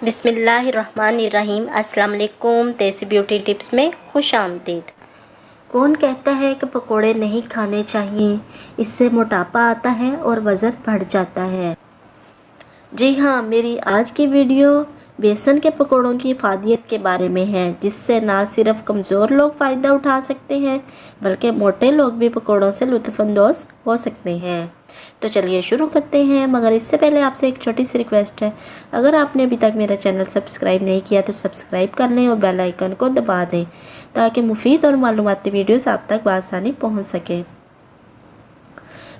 बिस्मिल्लाहिर्रहमानिर्रहीम। अस्सलाम वालेकुम। देसी ब्यूटी टिप्स में खुश आमदीद। कौन कहता है कि पकोड़े नहीं खाने चाहिए, इससे मोटापा आता है और वज़न बढ़ जाता है। जी हाँ, मेरी आज की वीडियो बेसन के पकोड़ों की इफ़ादियत के बारे में है, जिससे ना सिर्फ कमज़ोर लोग फ़ायदा उठा सकते हैं बल्कि मोटे लोग भी पकोड़ों से लुत्फ़अंदोज़ हो सकते हैं। तो चलिए शुरू करते हैं, मगर इससे पहले आपसे एक छोटी सी रिक्वेस्ट है। अगर आपने अभी तक मेरा चैनल सब्सक्राइब नहीं किया तो सब्सक्राइब कर लें और बेल आइकन को दबा दें, ताकि मुफीद और मालूमाती वीडियोस आप तक बआसानी पहुंच सके।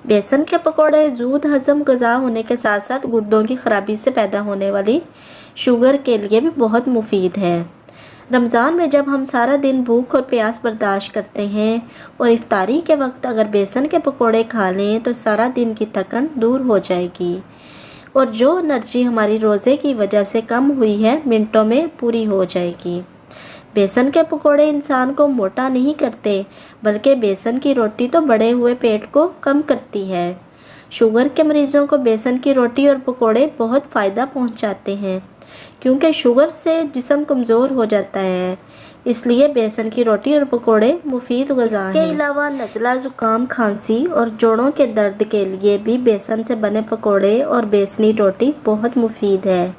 बेसन के पकोड़े दूध हज़म ग़ज़ा होने के साथ साथ गुर्दों की ख़राबी से पैदा होने वाली शुगर के लिए भी बहुत मुफीद है। रमज़ान में जब हम सारा दिन भूख और प्यास बर्दाश्त करते हैं और इफ्तारी के वक्त अगर बेसन के पकोड़े खा लें तो सारा दिन की थकन दूर हो जाएगी और जो एनर्जी हमारी रोज़े की वजह से कम हुई है मिनटों में पूरी हो जाएगी। बेसन के पकोड़े इंसान को मोटा नहीं करते, बल्कि बेसन की रोटी तो बढ़े हुए पेट को कम करती है। शुगर के मरीज़ों को बेसन की रोटी और पकोड़े बहुत फ़ायदा पहुंचाते हैं, क्योंकि शुगर से जिस्म कमज़ोर हो जाता है, इसलिए बेसन की रोटी और पकोड़े मुफीद ग़ज़ा हैं। इसके अलावा नज़ला, ज़ुकाम, खांसी और जोड़ों के दर्द के लिए भी बेसन से बने पकोड़े और बेसनी रोटी बहुत मुफीद है।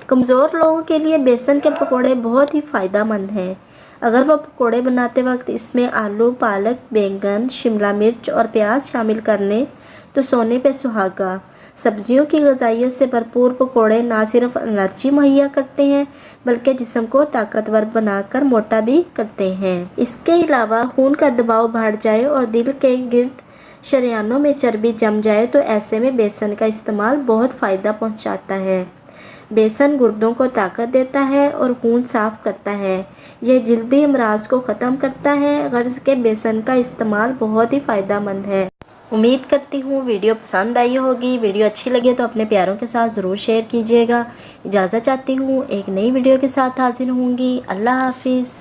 कमज़ोर लोगों के लिए बेसन के पकोड़े बहुत ही फ़ायदेमंद हैं। अगर वह पकोड़े बनाते वक्त इसमें आलू, पालक, बैंगन, शिमला मिर्च और प्याज शामिल कर लें तो सोने पे सुहागा। सब्जियों की ग़िज़ाइयत से भरपूर पकोड़े ना सिर्फ एनर्जी मुहैया करते हैं बल्कि जिस्म को ताकतवर बनाकर मोटा भी करते हैं। इसके अलावा खून का दबाव बढ़ जाए और दिल के गिर्द शरियानों में चर्बी जम जाए तो ऐसे में बेसन का इस्तेमाल बहुत फ़ायदा पहुँचाता है। बेसन गुर्दों को ताकत देता है और खून साफ़ करता है। यह जल्दी अमराज को ख़त्म करता है। गर्ज़ के बेसन का इस्तेमाल बहुत ही फ़ायदेमंद है। उम्मीद करती हूँ वीडियो पसंद आई होगी। वीडियो अच्छी लगे तो अपने प्यारों के साथ ज़रूर शेयर कीजिएगा। इजाज़त चाहती हूँ, एक नई वीडियो के साथ हाजिर होंगी। अल्लाह हाफिज़।